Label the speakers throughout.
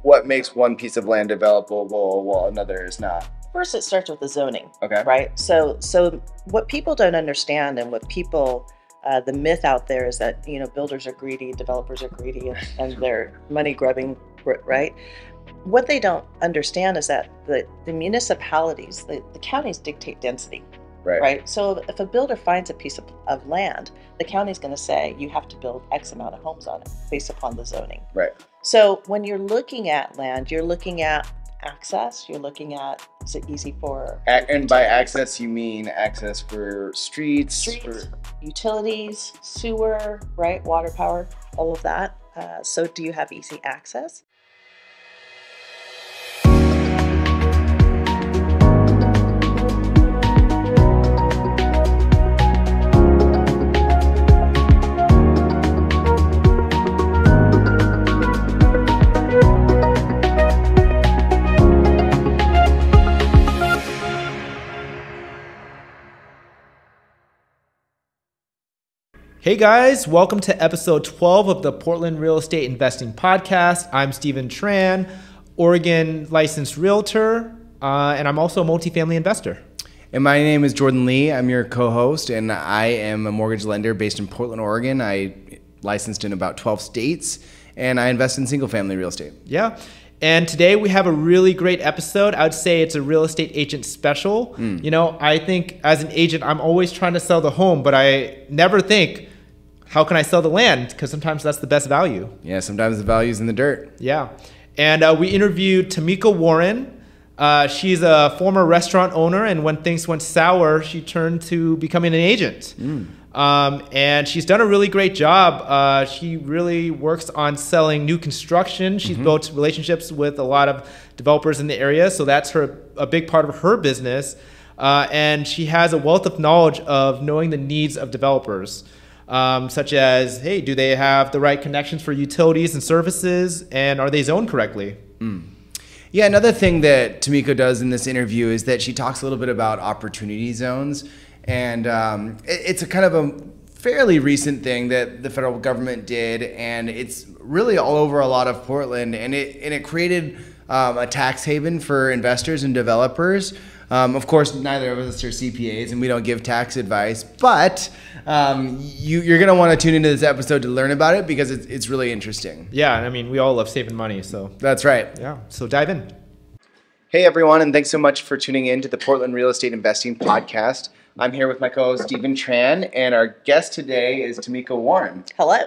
Speaker 1: what makes one piece of land developable while another is not?
Speaker 2: First, it starts with the zoning.
Speaker 1: Okay.
Speaker 2: Right. So what people don't understand, and what people, the myth out there is that builders are greedy, developers are greedy, and they're money grubbing. Right. What they don't understand is that the municipalities, the counties dictate density. Right. So if a builder finds a piece of land, the county's going to say you have to build X amount of homes on it based upon the zoning.
Speaker 1: Right.
Speaker 2: So when you're looking at land, you're looking at access. You're looking at, is it easy for?
Speaker 1: And by access, you mean access for streets, for
Speaker 2: utilities, sewer, right? Water, power, all of that. So do you have easy access?
Speaker 3: Hey guys, welcome to episode 12 of the Portland Real Estate Investing Podcast. I'm Stephen Tran, Oregon licensed realtor, and I'm also a multifamily investor.
Speaker 1: And my name is Jordan Lee. I'm your co-host, and I am a mortgage lender based in Portland, Oregon. I licensed in about 12 states, and I invest in single-family real estate.
Speaker 3: Yeah. And today we have a really great episode. I would say it's a real estate agent special. I think as an agent, I'm always trying to sell the home, but I never think, how can I sell the land? Because sometimes that's the best value.
Speaker 1: Yeah, sometimes the value's in the dirt.
Speaker 3: Yeah. And we interviewed Tamiko Warren. She's a former restaurant owner, and when things went sour, she turned to becoming an agent. And she's done a really great job. She really works on selling new construction. She's built relationships with a lot of developers in the area, so that's a big part of her business. And she has a wealth of knowledge of knowing the needs of developers. Such as, hey, do they have the right connections for utilities and services, and are they zoned correctly?
Speaker 1: Yeah, another thing that Tamiko does in this interview is that she talks a little bit about opportunity zones, and it's a kind of a fairly recent thing that the federal government did, and it's really all over a lot of Portland, and it created a tax haven for investors and developers. Of course, neither of us are CPAs, and we don't give tax advice, but you're going to want to tune into this episode to learn about it because it's really interesting.
Speaker 3: Yeah, I mean, we all love saving money, so.
Speaker 1: That's right.
Speaker 3: Yeah, so dive in.
Speaker 1: Hey, everyone, and thanks so much for tuning in to the Portland Real Estate Investing Podcast. I'm here with my co-host, Stephen Tran, and our guest today is Tamiko Warren.
Speaker 2: Hello.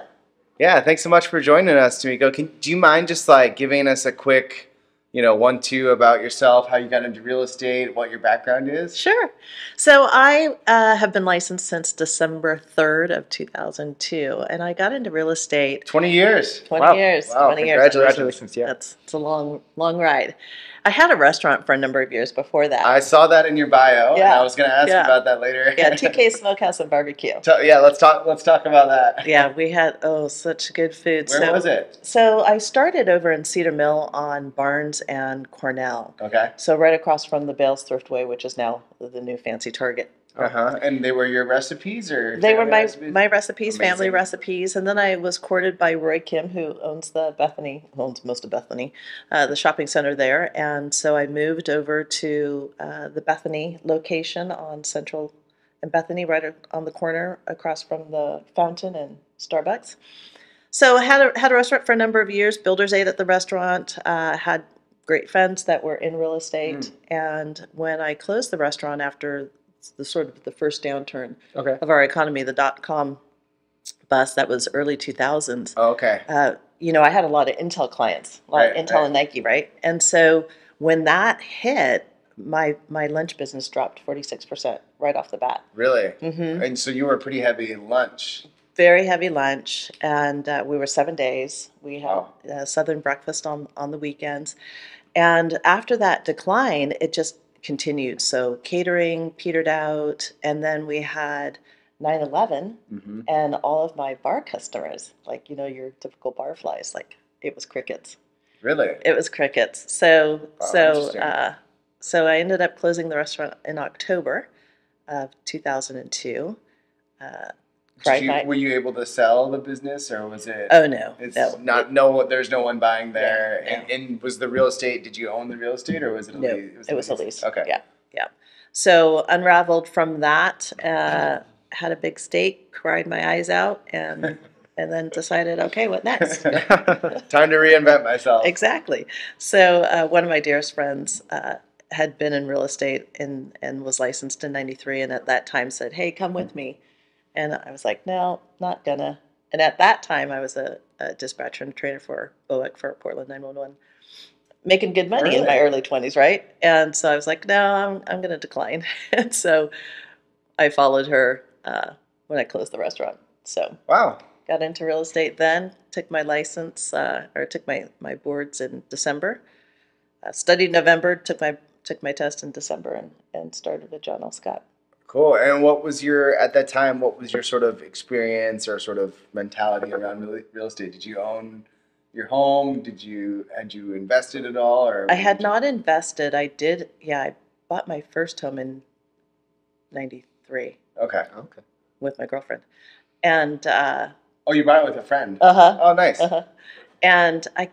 Speaker 1: Yeah, thanks so much for joining us, Tamiko. Do you mind just giving us a quick 1-2 about yourself, how you got into real estate, what your background is?
Speaker 2: Sure. So I have been licensed since December 3rd of 2002, and I got into real estate.
Speaker 1: 20 years.
Speaker 2: 20 years.
Speaker 1: Wow.
Speaker 2: 20 years.
Speaker 1: Congratulations. Yeah.
Speaker 2: It's a long ride. I had a restaurant for a number of years before that.
Speaker 1: I saw that in your bio, and I was going to ask you about that later.
Speaker 2: Yeah, TK Smokehouse and Barbecue.
Speaker 1: Let's talk about that.
Speaker 2: Yeah, we had such good food.
Speaker 1: Where was it?
Speaker 2: So I started over in Cedar Mill on Barnes and Cornell.
Speaker 1: Okay.
Speaker 2: So right across from the Bales Thriftway, which is now the new fancy Target.
Speaker 1: And they were your recipes, or
Speaker 2: they were my recipes,
Speaker 1: Amazing.
Speaker 2: family recipes, and then I was courted by Roy Kim, who owns most of Bethany, the shopping center there, and so I moved over to the Bethany location on Central and Bethany, right on the corner across from the fountain and Starbucks. So I had a restaurant for a number of years. Builders ate at the restaurant. Had great friends that were in real estate, and when I closed the restaurant after the first downturn of our economy, the .com bust, that was early 2000s.
Speaker 1: Oh, okay.
Speaker 2: I had a lot of Intel clients, of Intel and Nike, right? And so when that hit, my lunch business dropped 46% right off the bat.
Speaker 1: Really? Mm-hmm. And so you were pretty heavy in lunch.
Speaker 2: Very heavy lunch, and we were 7 days. We had Southern breakfast on the weekends. And after that decline, it just continued. So catering petered out, and then we had 9/11, and all of my bar customers, your typical bar flies, it was crickets.
Speaker 1: Really?
Speaker 2: It was crickets. So I ended up closing the restaurant in October of 2002. Friday night.
Speaker 1: Were you able to sell the business, or was it?
Speaker 2: Oh no,
Speaker 1: It's
Speaker 2: no,
Speaker 1: not. No, there's no one buying there.
Speaker 2: Yeah, no.
Speaker 1: And was the real estate? Did you own the real estate, or was it a
Speaker 2: No,
Speaker 1: lease?
Speaker 2: it was a lease.
Speaker 1: Okay.
Speaker 2: Yeah, yeah. So unraveled from that, had a big steak, cried my eyes out, and then decided, okay, what next?
Speaker 1: Time to reinvent myself.
Speaker 2: Exactly. So one of my dearest friends had been in real estate and was licensed in '93, and at that time said, "Hey, come with me." And I was like, "No, not gonna." And at that time, I was a dispatcher and trainer for BOEC for Portland 911, making good money in my early 20s, right? And so I was like, "No, I'm gonna decline." And so I followed her when I closed the restaurant. So
Speaker 1: Wow.
Speaker 2: got into real estate then, took my license, or took my boards in December. Studied November, took my test in December, and started with John L. Scott.
Speaker 1: Cool. And what was your, at that time, what was your sort of experience or sort of mentality around real estate? Did you own your home? Had you invested at all? Or
Speaker 2: I had not invested. I did, yeah, I bought my first home in '93
Speaker 1: Okay.
Speaker 2: with my girlfriend. And,
Speaker 1: Oh, you bought it with a friend?
Speaker 2: uh-huh,
Speaker 1: Oh, nice.
Speaker 2: uh-huh. And I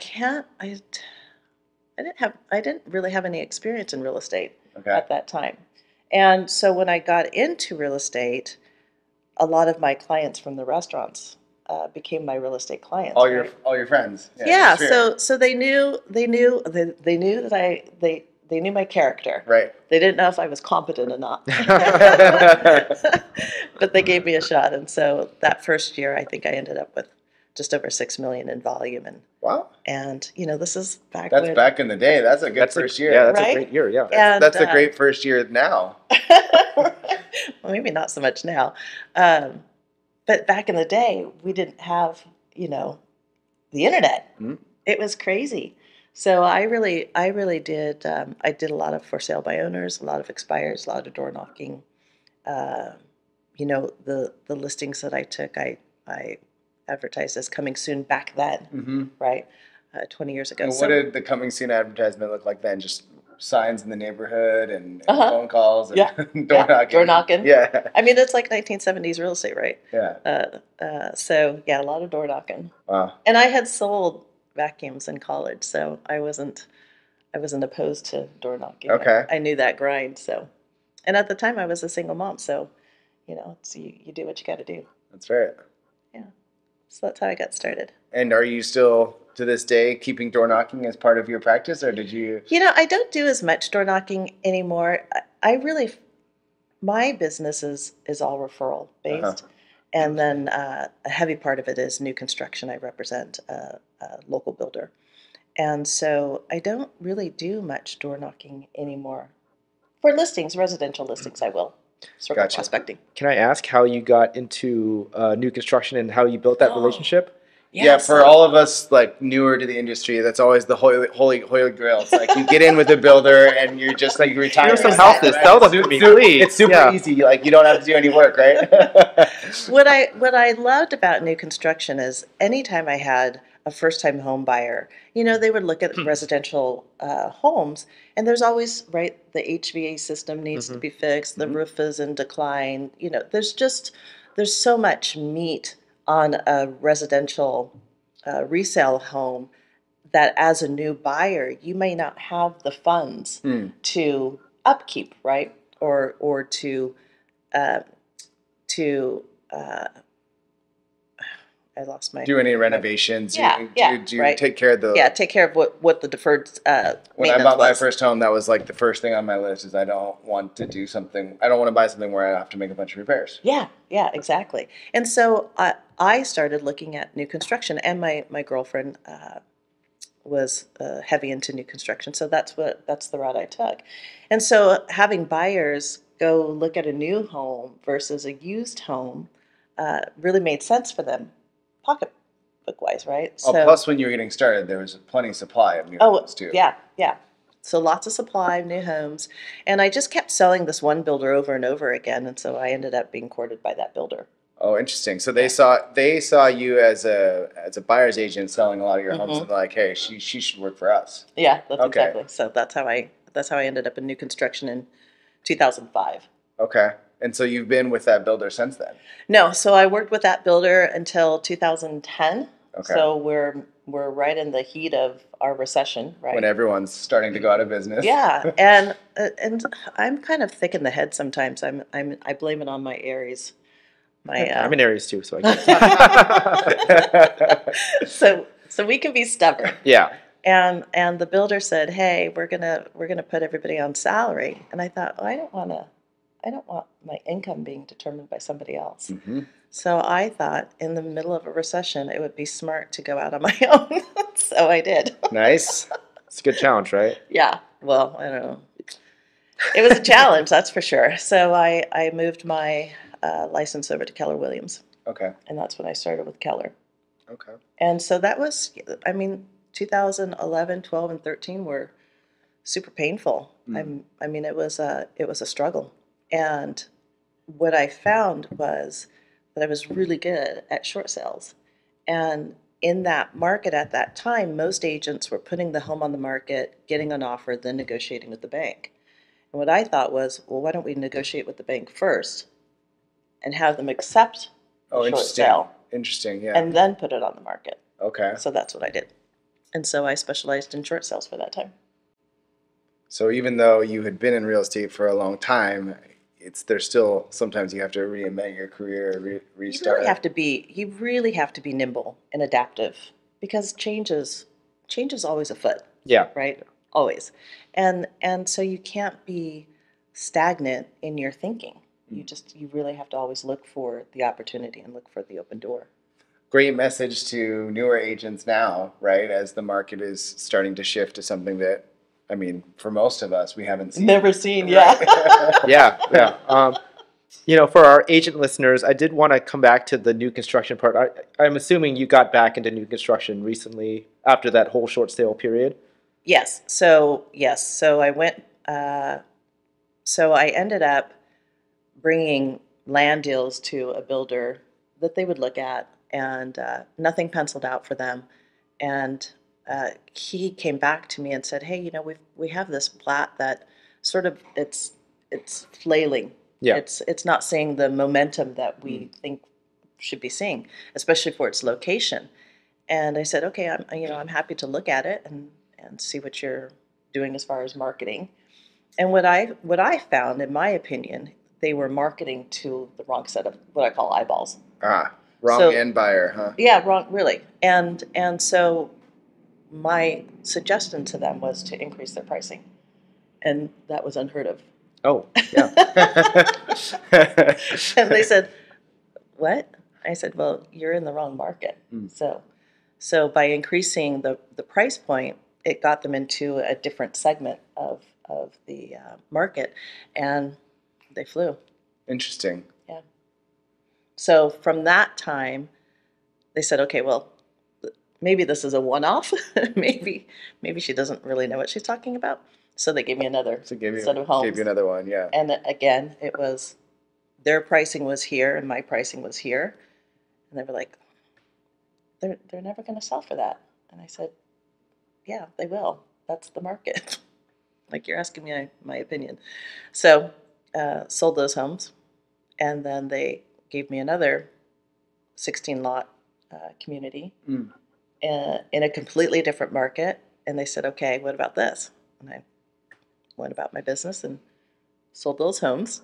Speaker 2: didn't really have any experience in real estate
Speaker 1: Okay.
Speaker 2: at that time. And so when I got into real estate, a lot of my clients from the restaurants became my real estate clients.
Speaker 1: All
Speaker 2: right?
Speaker 1: your friends.
Speaker 2: Yeah.
Speaker 1: Your
Speaker 2: So they knew that they knew my character.
Speaker 1: Right.
Speaker 2: They didn't know if I was competent or not, but they gave me a shot. And so that first year, I think I ended up with just over $6 million in volume.
Speaker 1: Wow.
Speaker 2: And this is back.
Speaker 1: That's back in the day. That's a good first year.
Speaker 3: Yeah, that's
Speaker 2: Right?
Speaker 3: a great year. Yeah.
Speaker 2: And,
Speaker 1: That's a great first year now.
Speaker 2: well, maybe not so much now, but back in the day, we didn't have the internet.
Speaker 1: Mm-hmm.
Speaker 2: It was crazy. So I really did. I did a lot of for sale by owners, a lot of expires, a lot of door knocking. The listings that I took, I advertised as coming soon back then,
Speaker 1: Mm-hmm.
Speaker 2: right? 20 years ago.
Speaker 1: And
Speaker 2: So
Speaker 1: what did the coming soon advertisement look like then? Just signs in the neighborhood and
Speaker 2: Uh-huh.
Speaker 1: phone calls and
Speaker 2: Yeah.
Speaker 1: door knocking.
Speaker 2: door knocking.
Speaker 1: Yeah.
Speaker 2: I mean, it's like 1970s real estate, right?
Speaker 1: Yeah.
Speaker 2: So yeah, a lot of door knocking.
Speaker 1: Wow.
Speaker 2: And I had sold vacuums in college, so I wasn't opposed to door knocking.
Speaker 1: Okay.
Speaker 2: I knew that grind. So, and at the time I was a single mom, so it's, you do what you got to do.
Speaker 1: That's right.
Speaker 2: Yeah. So that's how I got started.
Speaker 1: And are you still to this day keeping door knocking as part of your practice, or did you?
Speaker 2: I don't do as much door knocking anymore. I really, my business is all referral based.
Speaker 1: Uh-huh.
Speaker 2: And then a heavy part of it is new construction. I represent a local builder. And so I don't really do much door knocking anymore. For listings, residential listings, I will. Circle
Speaker 1: Gotcha.
Speaker 2: prospecting.
Speaker 3: Can I ask how you got into new construction and how you built that relationship?
Speaker 1: Yeah, for all of us like newer to the industry, that's always the holy grail. It's like you get in with a builder and you're just like you retire.
Speaker 3: Here's some houses.
Speaker 1: Right?
Speaker 3: Sell them to me, please.
Speaker 1: It's super
Speaker 3: Yeah.
Speaker 1: easy. Like you don't have to do any work, right?
Speaker 2: What I loved about new construction is anytime I had a first-time home buyer, they would look at residential homes, and there's always, right, the HVAC system needs to be fixed, the roof is in decline. There's so much meat on a residential resale home that as a new buyer, you may not have the funds to upkeep, right, or to I lost my.
Speaker 1: Do any renovations?
Speaker 2: Yeah,
Speaker 1: Do you
Speaker 2: right.
Speaker 1: take care of the?
Speaker 2: Yeah, take care of what the deferred
Speaker 1: When I
Speaker 2: maintenance
Speaker 1: bought my
Speaker 2: was.
Speaker 1: first home, that was like the first thing on my list. Is I don't want to buy something where I have to make a bunch of repairs.
Speaker 2: Yeah, exactly. And so I started looking at new construction, and my girlfriend was heavy into new construction, so that's the route I took. And so having buyers go look at a new home versus a used home really made sense for them, pocketbook wise, right?
Speaker 1: Plus, when you were getting started, there was plenty of supply of new homes too.
Speaker 2: Yeah. So lots of supply of new homes, and I just kept selling this one builder over and over again, and so I ended up being courted by that builder.
Speaker 1: Oh, interesting. So they saw you as a buyer's agent selling a lot of your homes, and they're like, hey, she should work for us.
Speaker 2: Yeah, that's
Speaker 1: Okay.
Speaker 2: exactly. So that's how I ended up in new construction in 2005.
Speaker 1: Okay. And so you've been with that builder since then?
Speaker 2: No, so I worked with that builder until 2010.
Speaker 1: Okay.
Speaker 2: So we're right in the heat of our recession, right?
Speaker 1: When everyone's starting to go out of business.
Speaker 2: Yeah, and I'm kind of thick in the head sometimes. I blame it on my Aries.
Speaker 3: I'm in Aries too, so I guess.
Speaker 2: So we can be stubborn.
Speaker 3: Yeah.
Speaker 2: And the builder said, "Hey, we're gonna put everybody on salary." And I thought, oh, I don't want my income being determined by somebody else.
Speaker 1: Mm-hmm.
Speaker 2: So I thought in the middle of a recession, it would be smart to go out on my own. So I did.
Speaker 1: Nice.
Speaker 3: It's a good challenge, right?
Speaker 2: Yeah. Well, I don't know. It was a challenge, that's for sure. So I moved my license over to Keller Williams.
Speaker 1: Okay.
Speaker 2: And that's when I started with Keller.
Speaker 1: Okay.
Speaker 2: And so that was, 2011, 12, and 13 were super painful. It was a struggle. And what I found was that I was really good at short sales. And in that market at that time, most agents were putting the home on the market, getting an offer, then negotiating with the bank. And what I thought was, well, why don't we negotiate with the bank first and have them accept the short
Speaker 1: interesting.
Speaker 2: sale
Speaker 1: Interesting, yeah.
Speaker 2: and then put it on the market.
Speaker 1: Okay.
Speaker 2: So that's what I did. And so I specialized in short sales for that time.
Speaker 1: So even though you had been in real estate for a long time, there's still sometimes you have to reinvent your career, restart.
Speaker 2: You really have to be nimble and adaptive because change is always afoot.
Speaker 3: Yeah.
Speaker 2: Right? Always. And so you can't be stagnant in your thinking. You really have to always look for the opportunity and look for the open door.
Speaker 1: Great message to newer agents now, right? As the market is starting to shift to something that, for most of us, we haven't seen.
Speaker 2: Never seen,
Speaker 1: right?
Speaker 2: yeah.
Speaker 3: Yeah. For our agent listeners, I did want to come back to the new construction part. I'm assuming you got back into new construction recently after that whole short sale period.
Speaker 2: Yes. So I went. So I ended up bringing land deals to a builder that they would look at, and nothing penciled out for them. And he came back to me and said, "Hey, we have this plat that sort of it's flailing.
Speaker 3: Yeah.
Speaker 2: It's not seeing the momentum that we think should be seeing, especially for its location." And I said, "Okay, I'm happy to look at it and see what you're doing as far as marketing." And what I found, in my opinion, they were marketing to the wrong set of what I call eyeballs.
Speaker 1: Wrong end buyer, huh?
Speaker 2: Yeah, wrong, really. And so my suggestion to them was to increase their pricing, and that was unheard of.
Speaker 3: Oh, yeah.
Speaker 2: And they said, "What?" I said, "Well, you're in the wrong market." So by increasing the price point, it got them into a different segment of the market, and they flew.
Speaker 1: Interesting.
Speaker 2: Yeah. So from that time, they said, "Okay, well, maybe this is a one-off. maybe she doesn't really know what she's talking about." So they gave me another set of homes.
Speaker 1: Gave you another one, yeah.
Speaker 2: And again, it was their pricing was here and my pricing was here, and they were like, "They're never going to sell for that." And I said, "Yeah, they will. That's the market." Like, you're asking me my opinion. So sold those homes, and then they gave me another 16-lot community in a completely different market. And they said, "Okay, what about this?" And I went about my business and sold those homes.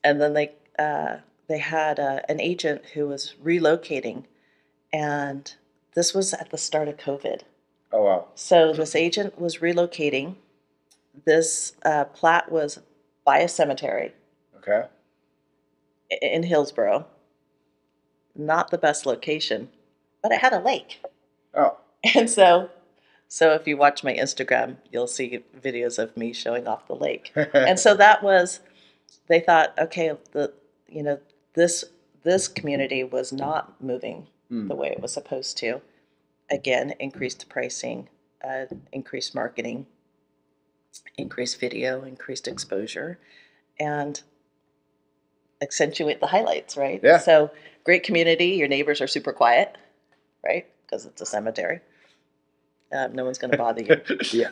Speaker 2: And then they had an agent who was relocating, and this was at the start of COVID.
Speaker 1: Oh, wow.
Speaker 2: So this agent was relocating. This plat was by a cemetery.
Speaker 1: Okay.
Speaker 2: In Hillsborough. Not the best location, but it had a lake.
Speaker 1: Oh.
Speaker 2: And so if you watch my Instagram, you'll see videos of me showing off the lake. And so they thought, okay, this community was not moving the way it was supposed to. Again, increased pricing, increased marketing, increased video, increased exposure, and accentuate the highlights, right?
Speaker 1: Yeah.
Speaker 2: So great community. Your neighbors are super quiet, right? Because it's a cemetery. No one's going to bother you.
Speaker 3: Yeah.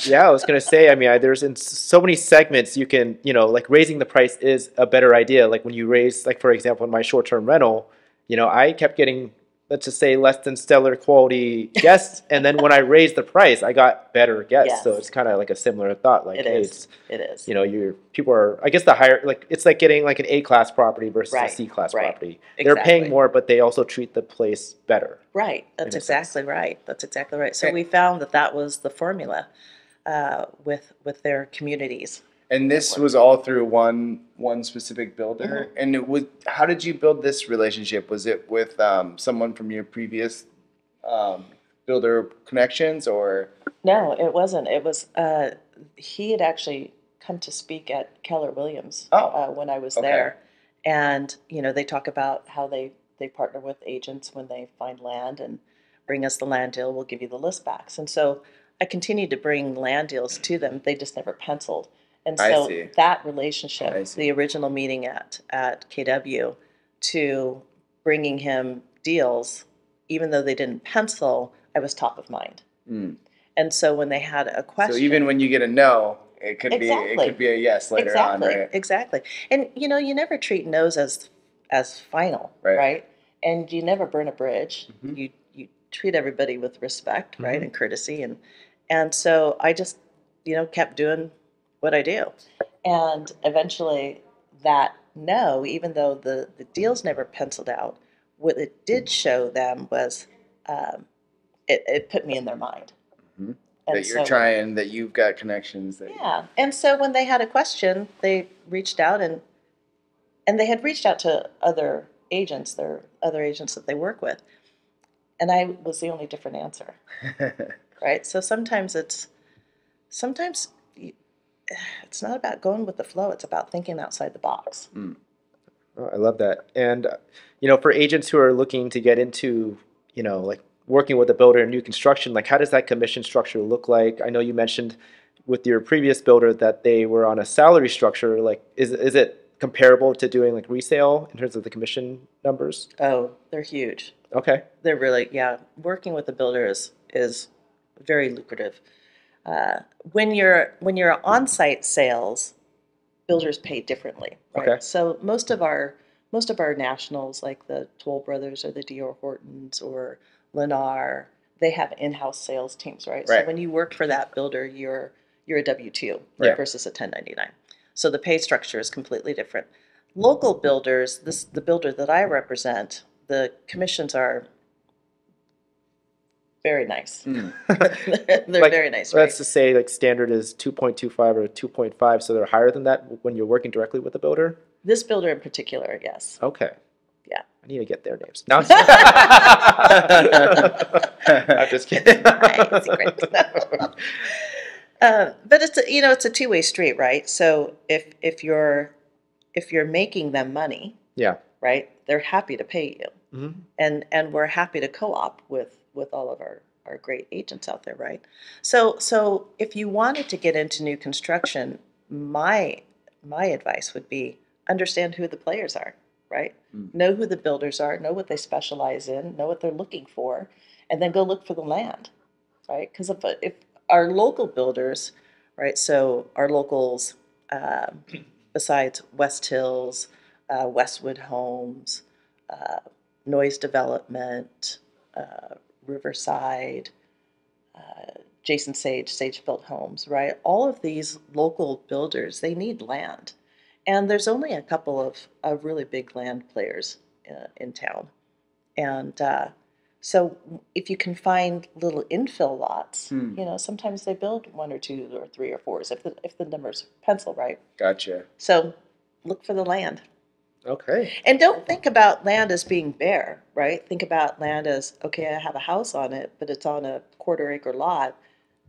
Speaker 3: Yeah, I was gonna say. I mean, there's in so many segments you can, like raising the price is a better idea. Like when you raise, like for example, in my short-term rental, I kept getting, let's just say, less than stellar quality guests, and then when I raised the price, I got better guests. So
Speaker 2: Yes.
Speaker 3: it's kind of like a similar thought. Like,
Speaker 2: It
Speaker 3: hey,
Speaker 2: is. It is.
Speaker 3: your people are. I guess the higher, like it's like getting like an A-class property versus a
Speaker 2: Right,
Speaker 3: C-class
Speaker 2: right.
Speaker 3: property. They're paying
Speaker 2: Exactly.
Speaker 3: more, but they also treat the place better.
Speaker 2: Right. That's
Speaker 3: in a sense.
Speaker 2: exactly right. That's exactly right. So we found that was the formula with their communities.
Speaker 1: And this was all through one specific builder.
Speaker 2: Mm-hmm.
Speaker 1: And it was, how did you build this relationship? Was it with someone from your previous builder connections, or?
Speaker 2: No, it wasn't. It was he had actually come to speak at Keller Williams when I was
Speaker 1: okay.
Speaker 2: there, and they talk about how they partner with agents when they find land and bring us the land deal. We'll give you the list backs, and so I continued to bring land deals to them. They just never penciled, and
Speaker 1: I
Speaker 2: so
Speaker 1: see.
Speaker 2: that relationship,
Speaker 1: I see.
Speaker 2: the original meeting at KW, to bringing him deals, even though they didn't pencil, I was top of mind.
Speaker 1: Mm.
Speaker 2: And so when they had a question,
Speaker 1: So even when you get a no, it could
Speaker 2: Exactly.
Speaker 1: be a yes later
Speaker 2: exactly,
Speaker 1: on, right?
Speaker 2: exactly. And you never treat no's as final,
Speaker 1: Right.
Speaker 2: right? And you never burn a bridge.
Speaker 1: Mhm.
Speaker 2: You treat everybody with respect, right,
Speaker 3: Mhm.
Speaker 2: and courtesy, and so I just kept doing what I do, and eventually that no, even though the deals never penciled out, what it did show them was it put me in their mind.
Speaker 1: Mhm.
Speaker 2: And
Speaker 1: That you're
Speaker 2: so
Speaker 1: trying, that you've got connections. That
Speaker 2: yeah, and so when they had a question, they reached out, and they had reached out to other agents, their other agents that they work with, and I was the only different answer, right? So sometimes it's not about going with the flow; it's about thinking outside the box.
Speaker 1: Mm.
Speaker 3: Oh, I love that. And, for agents who are looking to get into, like working with a builder in new construction, like how does that commission structure look like? I know you mentioned with your previous builder that they were on a salary structure. Like, is it comparable to doing like resale in terms of the commission numbers?
Speaker 2: Oh, they're huge.
Speaker 3: Okay.
Speaker 2: They're really, yeah. Working with the builder is very lucrative. When you're on-site sales, builders pay differently, right?
Speaker 3: Okay.
Speaker 2: So most of our nationals, like the Toll Brothers or the D.R. Hortons or Lennar, they have in-house sales teams, right? So
Speaker 1: Right.
Speaker 2: when you work for that builder, you're a W-2, right,
Speaker 1: Yeah.
Speaker 2: versus a 1099. So the pay structure is completely different. Local builders, the builder that I represent, the commissions are very nice.
Speaker 1: Mm.
Speaker 2: They're
Speaker 3: Like,
Speaker 2: very nice, right?
Speaker 3: let's just say like standard is 2.25 or 2.5, so they're higher than that when you're working directly with the builder?
Speaker 2: This builder in particular, yes.
Speaker 3: Okay.
Speaker 2: Yeah.
Speaker 3: I need to get their names. No, I'm just kidding.
Speaker 2: Secret. But it's a two-way street, right? So if you're making them money,
Speaker 3: Yeah.
Speaker 2: right, they're happy to pay you,
Speaker 3: Mhm.
Speaker 2: and we're happy to co-op with all of our great agents out there, right? So if you wanted to get into new construction, my advice would be understand who the players are, right? Know who the builders are, know what they specialize in, know what they're looking for, and then go look for the land, right? Because if our local builders, right, so our locals, besides West Hills, Westwood Homes, Noise Development, Riverside, Jason Sage Built Homes, right? All of these local builders, they need land. And there's only a couple of really big land players in town. And so if you can find little infill lots, sometimes they build one or two or three or fours if the numbers pencil right.
Speaker 1: Gotcha.
Speaker 2: So look for the land.
Speaker 3: Okay.
Speaker 2: And don't think about land as being bare, right? Think about land as, okay, I have a house on it, but it's on a quarter-acre lot.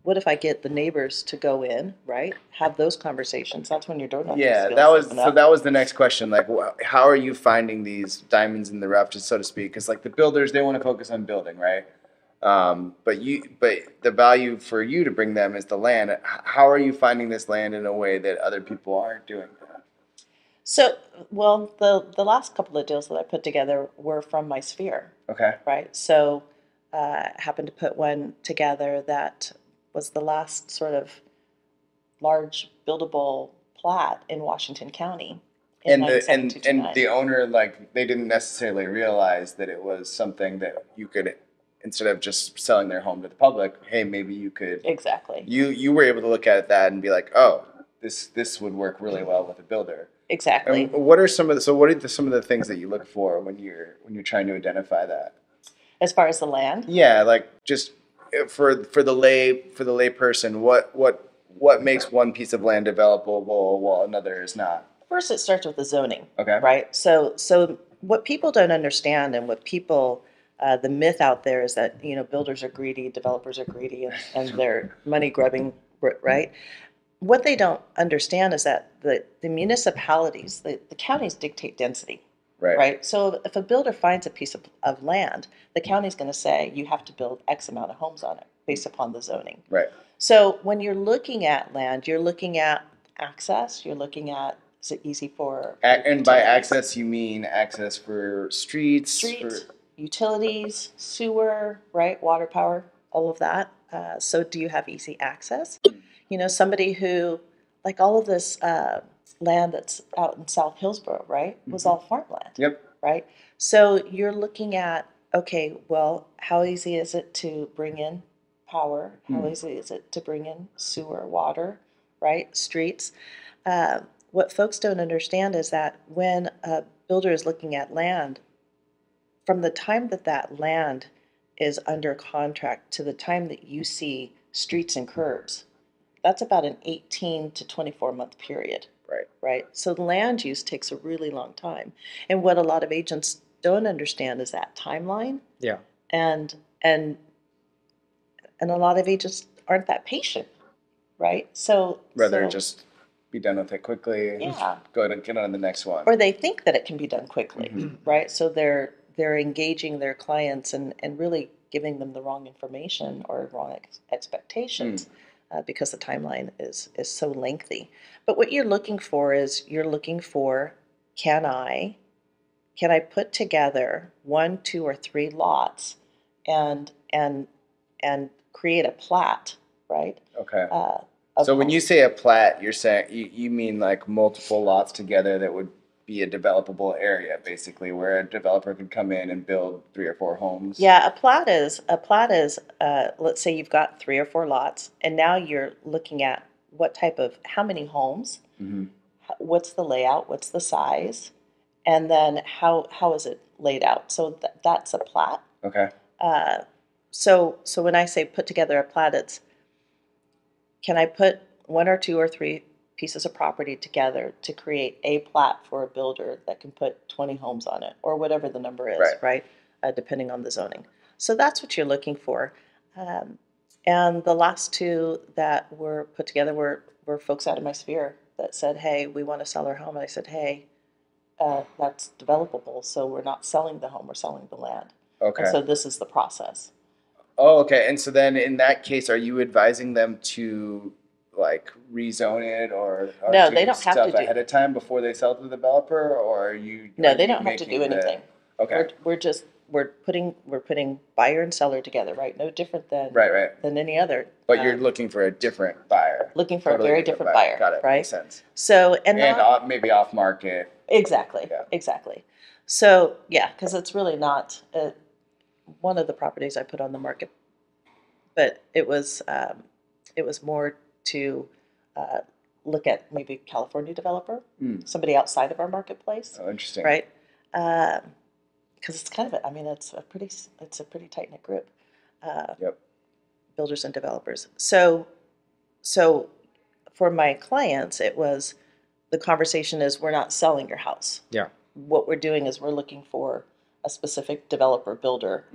Speaker 2: What if I get the neighbors to go in, right? Have those conversations. That's when your door knocking
Speaker 1: Yeah,
Speaker 2: skills open up.
Speaker 1: that was the next question. Like, how are you finding these diamonds in the rough, just so to speak? Because like the builders, they want to focus on building, right? But the value for you to bring them is the land. How are you finding this land in a way that other people aren't doing that?
Speaker 2: So, well, the last couple of deals that I put together were from my sphere,
Speaker 1: Okay.
Speaker 2: right? So happened to put one together that was the last sort of large buildable plat in Washington County in
Speaker 1: And the
Speaker 2: 97229.
Speaker 1: the owner, like, they didn't necessarily realize that it was something that you could, instead of just selling their home to the public, hey, maybe you could,
Speaker 2: Exactly.
Speaker 1: you were able to look at that and be like, oh, this would work really well with a builder.
Speaker 2: Exactly.
Speaker 1: And what are some of some of the things that you look for when you're trying to identify that?
Speaker 2: As far as the land,
Speaker 1: Yeah, like, just for the lay person, what makes one piece of land developable while another is not?
Speaker 2: first it starts with the zoning.
Speaker 1: Okay.
Speaker 2: Right. So what people don't understand, and what people the myth out there is that builders are greedy, developers are greedy, and they're money grubbing. Right. What they don't understand is that the municipalities, the counties dictate density.
Speaker 1: Right.
Speaker 2: Right. So if a builder finds a piece of land, the county's going to say you have to build X amount of homes on it based upon the zoning.
Speaker 1: Right.
Speaker 2: So when you're looking at land, you're looking at access. You're looking at, is it easy for
Speaker 1: And by
Speaker 2: utilities?
Speaker 1: access, you mean access for streets?
Speaker 2: Streets, utilities, sewer, right? Water, power, all of that. So do you have easy access? Somebody who, like all of this land that's out in South Hillsborough, right, was all farmland.
Speaker 1: Yep.
Speaker 2: Right? So you're looking at, okay, well, how easy is it to bring in power? How easy is it to bring in sewer, water, right? Streets. What folks don't understand is that when a builder is looking at land, from the time that that land is under contract to the time that you see streets and curbs, that's about an 18 to 24 month period.
Speaker 1: Right.
Speaker 2: Right. So the land use takes a really long time. And what a lot of agents don't understand is that timeline.
Speaker 3: Yeah.
Speaker 2: And a lot of agents aren't that patient. Right. So
Speaker 1: Rather just be done with it quickly.
Speaker 2: Yeah.
Speaker 1: Go ahead and get on the next one.
Speaker 2: Or they think that it can be done quickly. Right. So they're engaging their clients and really giving them the wrong information or wrong expectations. Because the timeline is so lengthy. But what you're looking for is can I put together 1, 2, or 3 lots and create a plat, right?
Speaker 1: Okay.
Speaker 2: Of
Speaker 1: So when you
Speaker 2: homes.
Speaker 1: say a plat, you're saying you mean like multiple lots together that would be a developable area, basically, where a developer could come in and build 3 or 4 homes.
Speaker 2: Yeah, a plat is let's say you've got 3 or 4 lots, and now you're looking at how many homes, what's the layout, what's the size, and then how is it laid out. So that's a plat.
Speaker 1: Okay.
Speaker 2: So when I say put together a plat, it's can I put 1 or 2 or 3 pieces of property together to create a plat for a builder that can put 20 homes on it, or whatever the number is, right? Depending on the zoning. So that's what you're looking for. And the last 2 that were put together were folks out of my sphere that said, hey, we want to sell our home. And I said, hey, that's developable, so we're not selling the home, we're selling the land.
Speaker 1: Okay.
Speaker 2: And so this is the process.
Speaker 1: Oh, okay. And so then in that case, are you advising them to like rezone it or
Speaker 2: No,
Speaker 1: do
Speaker 2: they don't have to
Speaker 1: stuff
Speaker 2: do-
Speaker 1: ahead of time before they sell to the developer, or are you?
Speaker 2: No,
Speaker 1: are
Speaker 2: they
Speaker 1: you
Speaker 2: don't have to
Speaker 1: making
Speaker 2: do anything.
Speaker 1: Okay.
Speaker 2: We're putting buyer and seller together, right? No different than
Speaker 1: Right.
Speaker 2: than any other.
Speaker 1: But you're looking for a different buyer.
Speaker 2: Looking for a very different buyer,
Speaker 1: Got it.
Speaker 2: right?
Speaker 1: Makes sense.
Speaker 2: So
Speaker 1: And maybe off market.
Speaker 2: exactly,
Speaker 1: Yeah.
Speaker 2: exactly. So yeah, because it's really not one of the properties I put on the market, but it was more to look at maybe California developer, somebody outside of our marketplace,
Speaker 1: Oh, interesting.
Speaker 2: right? Because it's kind of it's a pretty tight knit group,
Speaker 1: Yep.
Speaker 2: builders and developers. So for my clients, it was the conversation is we're not selling your house.
Speaker 3: Yeah.
Speaker 2: What we're doing is we're looking for a specific developer builder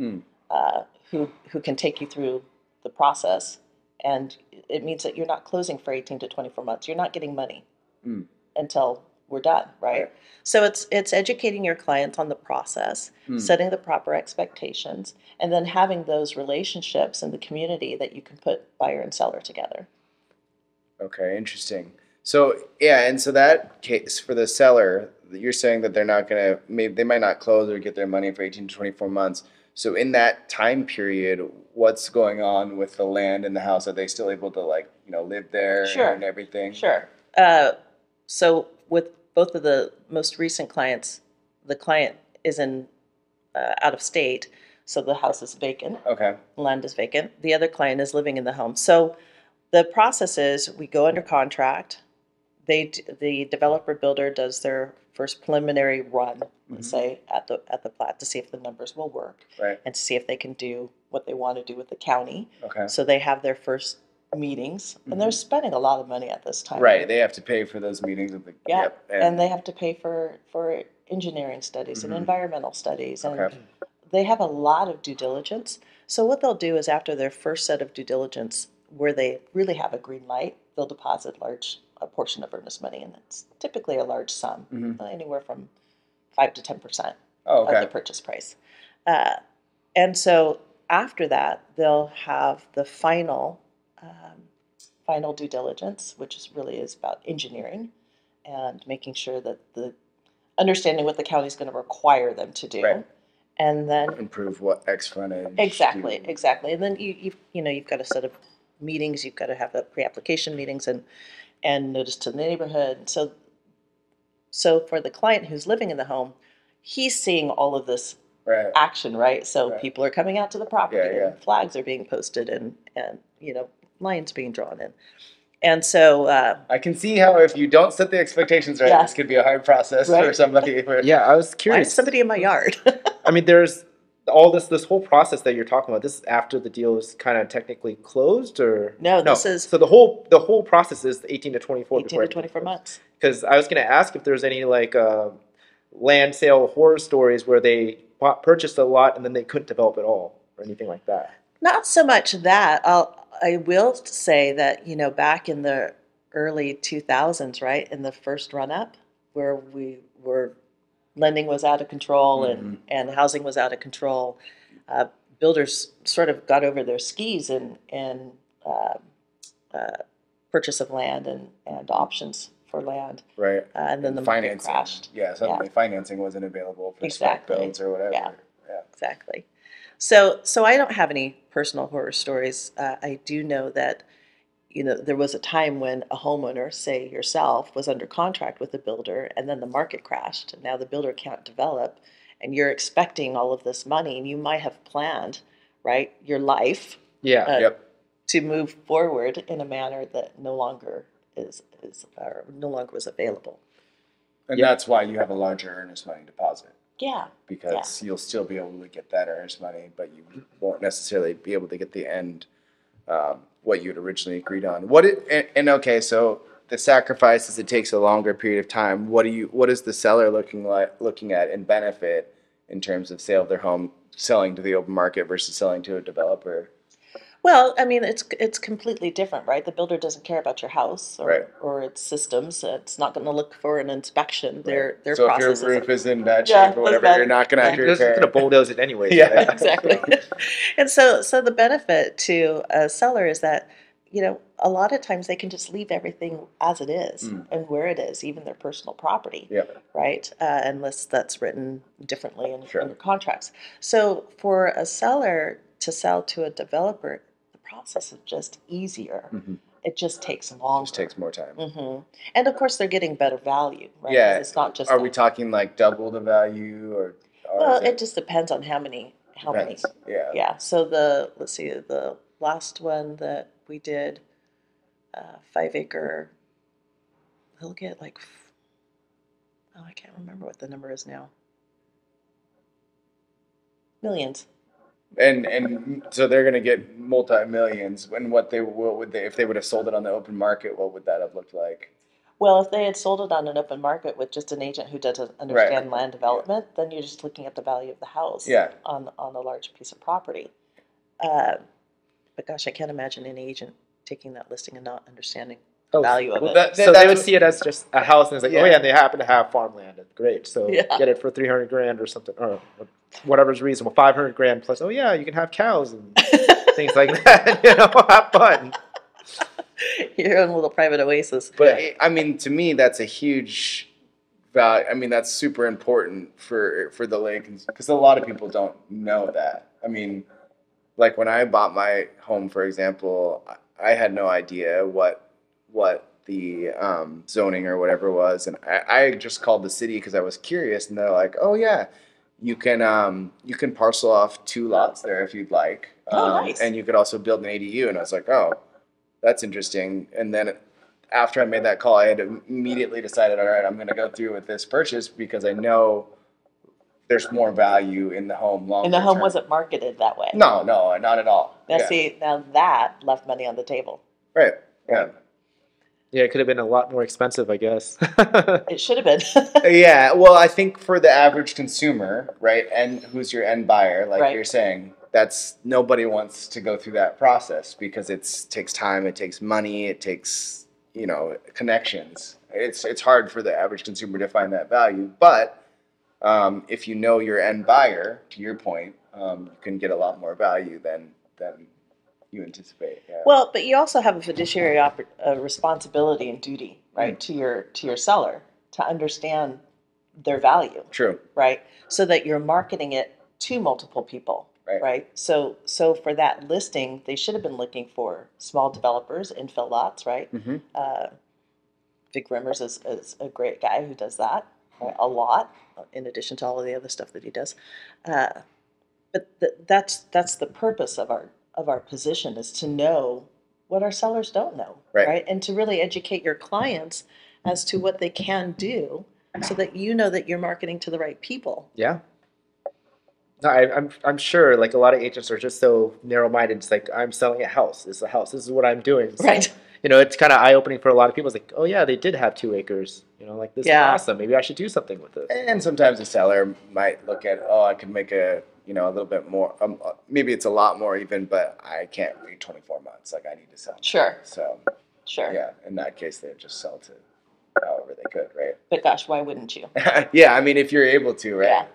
Speaker 2: who can take you through the process, and it means that you're not closing for 18 to 24 months. You're not getting money until we're done, right? So it's educating your clients on the process, setting the proper expectations, and then having those relationships in the community that you can put buyer and seller together.
Speaker 1: Okay, interesting. So yeah, and so that case for the seller, you're saying that they're not gonna, maybe they might not close or get their money for 18 to 24 months. So in that time period, what's going on with the land and the house? Are they still able to live there
Speaker 2: Sure.
Speaker 1: and everything?
Speaker 2: Sure. So with both of the most recent clients, the client is in out of state, so the house is vacant.
Speaker 1: Okay.
Speaker 2: Land is vacant. The other client is living in the home. So the process is we go under contract. The developer builder does their first preliminary run, let's say, at the plat to see if the numbers will work,
Speaker 1: Right.
Speaker 2: and to see if they can do what they want to do with the county.
Speaker 1: Okay.
Speaker 2: So they have their first meetings, and they're spending a lot of money at this time.
Speaker 1: Right. They have to pay for those meetings with the
Speaker 2: Yeah,
Speaker 1: Yep.
Speaker 2: and they have to pay for engineering studies and environmental studies, and
Speaker 1: Okay.
Speaker 2: they have a lot of due diligence. So what they'll do is after their first set of due diligence, where they really have a green light, they'll deposit a portion of earnest money, and it's typically a large sum, anywhere from 5 to 10%
Speaker 1: Oh,
Speaker 2: of
Speaker 1: okay.
Speaker 2: the purchase price. And so after that, they'll have the final due diligence, which really is about engineering and making sure that understanding what the county is going to require them to do.
Speaker 1: Right.
Speaker 2: And then
Speaker 1: Improve what X frontage.
Speaker 2: exactly. And then you've got a set of meetings. You've got to have the pre-application meetings and notice to the neighborhood. So for the client who's living in the home, he's seeing all of this
Speaker 1: Right.
Speaker 2: action, right? So
Speaker 1: Right.
Speaker 2: people are coming out to the property,
Speaker 1: Yeah.
Speaker 2: and flags are being posted, and lines being drawn in. And so
Speaker 1: I can see how if you don't set the expectations right,
Speaker 2: Yeah.
Speaker 1: this could be a hard process for
Speaker 2: Right.
Speaker 1: somebody.
Speaker 3: Yeah, I was
Speaker 2: why
Speaker 3: curious.
Speaker 2: is somebody in my yard?
Speaker 3: I mean, there's all this whole process that you're talking about. This is after the deal is kind of technically closed, or
Speaker 2: No, this is
Speaker 3: So the whole process is 18 to 24.
Speaker 2: 18 to 24 months.
Speaker 3: Because I was going to ask if there's any land sale horror stories where they purchased a lot and then they couldn't develop at all, or anything like that.
Speaker 2: Not so much that. I will say that, back in the early 2000s, right, in the first run-up, where lending was out of control and housing was out of control, builders sort of got over their skis and purchase of land and options for land.
Speaker 1: Right.
Speaker 2: And then the market
Speaker 1: financing
Speaker 2: crashed.
Speaker 1: Yeah, suddenly financing wasn't available for spec
Speaker 2: Exactly.
Speaker 1: builds or whatever.
Speaker 2: Yeah. Exactly. So I don't have any personal horror stories. I do know that, there was a time when a homeowner, say yourself, was under contract with a builder, and then the market crashed, and now the builder can't develop, and you're expecting all of this money, and you might have planned, right, your life
Speaker 3: Yeah.
Speaker 1: Yep.
Speaker 2: to move forward in a manner that no longer was available.
Speaker 1: And that's why you have a larger earnest money deposit,
Speaker 2: Yeah.
Speaker 1: because you'll still be able to get that earnest money, but you won't necessarily be able to get the end, what you'd originally agreed on. Okay, so the sacrifice is it takes a longer period of time. What is the seller looking at in benefit in terms of sale of their home, selling to the open market versus selling to a developer?
Speaker 2: Well, I mean, it's completely different, right? The builder doesn't care about your house or its systems. It's not going to look for an inspection. Their
Speaker 1: So if
Speaker 2: process
Speaker 1: your roof is in bad
Speaker 2: Yeah,
Speaker 1: shape or whatever,
Speaker 2: that's
Speaker 1: you're not going to have to
Speaker 3: You're just
Speaker 1: repair
Speaker 3: going to
Speaker 1: it.
Speaker 3: bulldoze it anyways.
Speaker 1: Yeah.
Speaker 3: Right?
Speaker 2: exactly. And so the benefit to a seller is that, a lot of times they can just leave everything as it is and where it is, even their personal property,
Speaker 1: Yeah.
Speaker 2: right? Unless that's written differently in
Speaker 1: Sure.
Speaker 2: the contracts. So for a seller to sell to a developer, the process is just easier. It just takes longer.
Speaker 1: Just takes more time.
Speaker 2: And of course, they're getting better value, right?
Speaker 1: Yeah.
Speaker 2: It's not just.
Speaker 1: Are we talking like double the value or
Speaker 2: Well,
Speaker 1: is
Speaker 2: it just depends on how many.
Speaker 1: depends. Yeah.
Speaker 2: Yeah. So let's see, the last one that we did, 5-acre. They'll get I can't remember what the number is now. Millions.
Speaker 1: And so they're going to get multi-millions. And what would they if they would have sold it on the open market? What would that have looked like?
Speaker 2: Well, if they had sold it on an open market with just an agent who doesn't understand land development, then you're just looking at the value of the house on a large piece of property. But gosh, I can't imagine any agent taking that listing and not understanding the value of it.
Speaker 3: So they would see it as just a house, and it's like,
Speaker 1: Yeah.
Speaker 3: oh yeah, and they happen to have farmland. Great, so
Speaker 2: Yeah.
Speaker 3: get it for 300 grand or something, or whatever's reasonable. 500 grand plus. Oh yeah, you can have cows and things like that. Have fun.
Speaker 2: Your own little private oasis.
Speaker 1: But I mean, to me, that's a huge value. I mean, that's super important for the lake because a lot of people don't know that. I mean, like when I bought my home, for example, I had no idea what the zoning or whatever was, and I just called the city because I was curious, and they're like, "Oh yeah, you can parcel off 2 lots there if you'd like,
Speaker 2: Oh, nice.
Speaker 1: and you could also build an ADU." And I was like, "Oh, that's interesting." And then after I made that call, I had immediately decided, all right, I'm going to go through with this purchase because I know there's more value in the home longer
Speaker 2: And the home
Speaker 1: term.
Speaker 2: wasn't marketed that way.
Speaker 1: No, no, not at all.
Speaker 2: Now,
Speaker 1: Yeah.
Speaker 2: see, now that left money on the table.
Speaker 1: Right. Yeah.
Speaker 3: Yeah, it could have been a lot more expensive, I guess.
Speaker 2: It should have been.
Speaker 1: Yeah. Well, I think for the average consumer, right, and who's your end buyer, like
Speaker 2: Right.
Speaker 1: you're saying, that's nobody wants to go through that process because it takes time, it takes money, it takes, connections. It's hard for the average consumer to find that value, but if you know your end buyer, to your point, you can get a lot more value than you anticipate. Yeah.
Speaker 2: Well, but you also have a fiduciary responsibility and duty, right, to your seller to understand their value,
Speaker 1: True.
Speaker 2: right, so that you're marketing it to multiple people,
Speaker 1: Right.
Speaker 2: right? So for that listing, they should have been looking for small developers, infill lots, right?
Speaker 1: Mm-hmm.
Speaker 2: Vic Rimmers is a great guy who does that, right, a lot, in addition to all of the other stuff that he does. But that's the purpose of our position, is to know what our sellers don't know,
Speaker 1: Right.
Speaker 2: And to really educate your clients as to what they can do, so that you know that you're marketing to the right people.
Speaker 3: Yeah. No, I'm sure like a lot of agents are just so narrow-minded. It's like, I'm selling a house. It's a house. This is what I'm doing. So,
Speaker 2: Right.
Speaker 3: It's kind of eye-opening for a lot of people. It's like, oh yeah, they did have 2 acres. Like, this
Speaker 2: Yeah.
Speaker 3: is awesome. Maybe I should do something with this.
Speaker 1: And sometimes the seller might look at, I could make a little bit more. Maybe it's a lot more even, but I can't wait 24 months. Like I need to sell.
Speaker 2: Sure.
Speaker 1: So
Speaker 2: Sure.
Speaker 1: yeah, in that case, they would just sell to however they could, right?
Speaker 2: But gosh, why wouldn't you?
Speaker 1: Yeah, I mean, if you're able to, right?
Speaker 2: Yeah.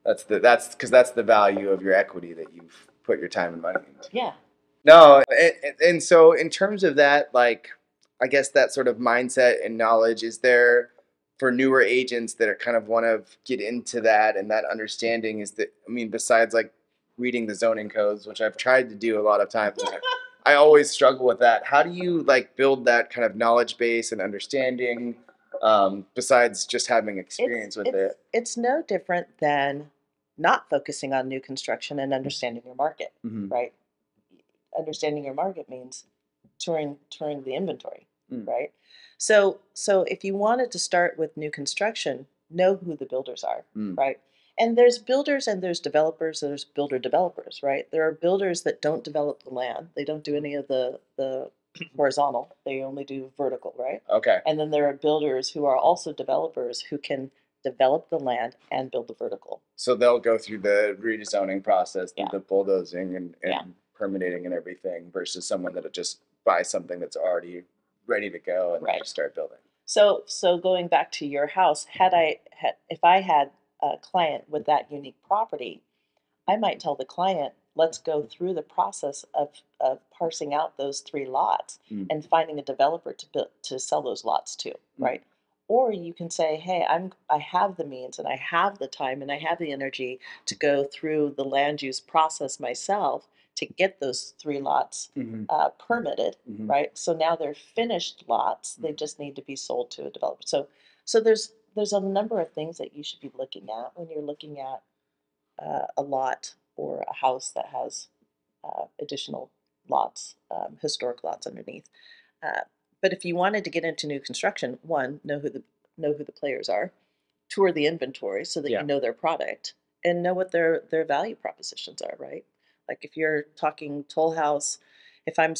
Speaker 1: That's because that's the value of your equity that you've put your time and money into.
Speaker 2: Yeah.
Speaker 1: No, and so in terms of that, like, I guess that sort of mindset and knowledge, is there for newer agents that are kind of want to get into that and that understanding, is that, I mean, besides like reading the zoning codes, which I've tried to do a lot of times, and I always struggle with that. How do you like build that kind of knowledge base and understanding, besides just having experience with it?
Speaker 2: It's no different than not focusing on new construction and understanding your market,
Speaker 1: Mm-hmm.
Speaker 2: right? Understanding your market means touring the inventory, right? So if you wanted to start with new construction, know who the builders are, right? And there's builders and there's developers. There's builder developers, right? There are builders that don't develop the land. They don't do any of the horizontal. They only do vertical, right?
Speaker 1: Okay.
Speaker 2: And then there are builders who are also developers who can develop the land and build the vertical.
Speaker 1: So they'll go through the rezoning process, through
Speaker 2: Yeah.
Speaker 1: the bulldozing and
Speaker 2: Yeah.
Speaker 1: permitting and everything, versus someone that'll just buy something that's already ready to go and then
Speaker 2: Right.
Speaker 1: just start building.
Speaker 2: So going back to your house, if I had a client with that unique property, I might tell the client, let's go through the process of parsing out those 3 lots and finding a developer to sell those lots to, right? Or you can say, hey, I have the means and I have the time and I have the energy to go through the land use process myself to get those 3 lots permitted, right? So now they're finished lots. They just need to be sold to a developer. So there's a number of things that you should be looking at when you're looking at a lot or a house that has additional lots, historic lots underneath. But if you wanted to get into new construction, one, know who the players are, tour the inventory so that
Speaker 3: Yeah.
Speaker 2: you know their product and know what their value propositions are, right? Like if you're talking Toll House, if I'm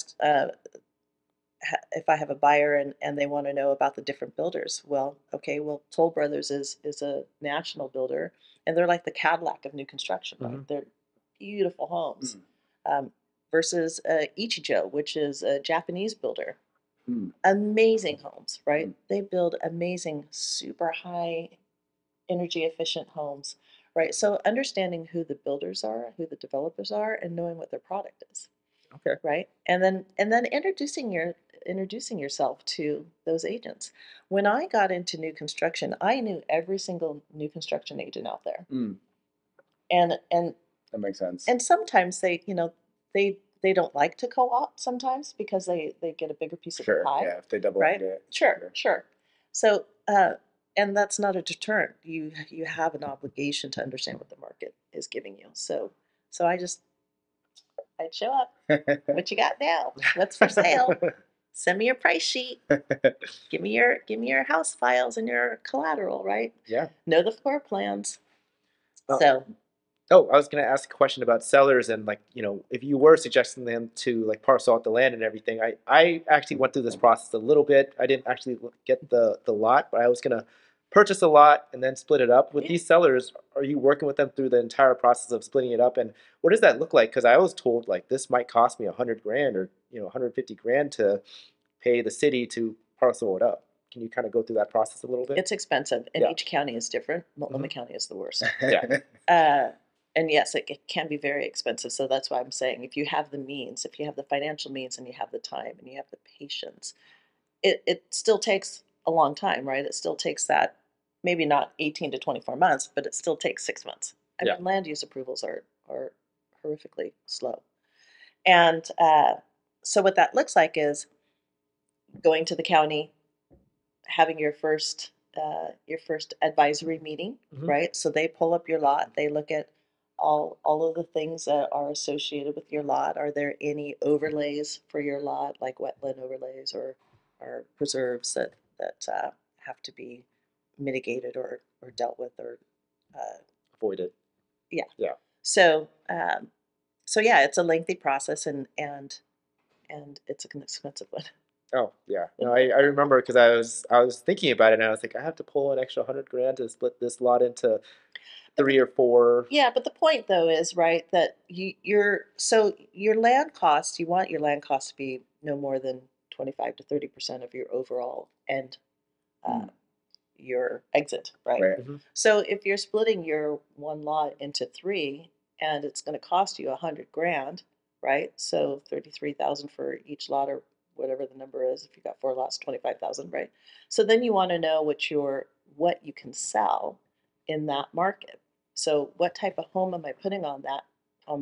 Speaker 2: if I have a buyer and they want to know about the different builders, well, okay, well, Toll Brothers is a national builder, and they're like the Cadillac of new construction, right? They're beautiful homes. Versus Ichijo, which is a Japanese builder. Amazing homes, right? They build amazing, super high energy efficient homes, right? So understanding who the builders are, who the developers are, and knowing what their product is.
Speaker 3: Okay.
Speaker 2: Right. And then introducing yourself to those agents. When I got into new construction, I knew every single new construction agent out there. And
Speaker 1: That makes sense.
Speaker 2: And sometimes they, they don't like to co-op sometimes because they get a bigger piece of the
Speaker 1: Sure.
Speaker 2: pie,
Speaker 1: Yeah. If they double
Speaker 2: right?
Speaker 1: into it.
Speaker 2: Sure. So, and that's not a deterrent. You have an obligation to understand what the market is giving you. So I'd show up. What you got now? What's for sale? Send me your price sheet. Give me your house files and your collateral, right?
Speaker 3: Yeah.
Speaker 2: Know the floor plans.
Speaker 3: Oh.
Speaker 2: So
Speaker 3: Oh, I was going to ask a question about sellers and like, you know, if you were suggesting them to like parcel out the land and everything. I actually went through this process a little bit. I didn't actually get the lot, but I was going to purchase a lot and then split it up. With these sellers, are you working with them through the entire process of splitting it up? And what does that look like? Because I was told like this might cost me 100 grand or, you know, 150 grand to pay the city to parcel it up. Can you kind of go through that process a little bit?
Speaker 2: it's expensive, and
Speaker 3: Yeah.
Speaker 2: each county is different. Multnomah
Speaker 3: Mhm.
Speaker 2: County is the worst.
Speaker 3: Yeah.
Speaker 2: And yes, it can be very expensive. So that's why I'm saying if you have the means, if you have the financial means and you have the time and you have the patience, it still takes a long time, right? It still takes that, maybe not 18 to 24 months, but it still takes 6 months. I
Speaker 3: Yeah.
Speaker 2: mean, land use approvals are horrifically slow. And so what that looks like is going to the county, having your first advisory meeting,
Speaker 3: Mhm.
Speaker 2: right? So they pull up your lot, they look at all of the things that are associated with your lot. Are there any overlays for your lot, like wetland overlays or preserves that have to be mitigated or dealt with or
Speaker 3: Avoid it.
Speaker 2: yeah.
Speaker 3: Yeah.
Speaker 2: So so yeah, it's a lengthy process and it's an expensive one.
Speaker 3: Oh yeah, no, I remember because I was thinking about it and I was like, I have to pull an extra 100 grand to split this lot into 3 or 4.
Speaker 2: Yeah, but the point though is right that your land costs. You want your land costs to be no more than 25 to 30% of your overall and uh, your exit, right?
Speaker 1: Right.
Speaker 3: Mhm.
Speaker 2: So if you're splitting your one lot into three and it's going to cost you 100 grand, right? So 33,000 for each lot or whatever the number is. If you got 4 lots, 25,000, right? So then you want to know what you can sell in that market. So what type of home am I putting on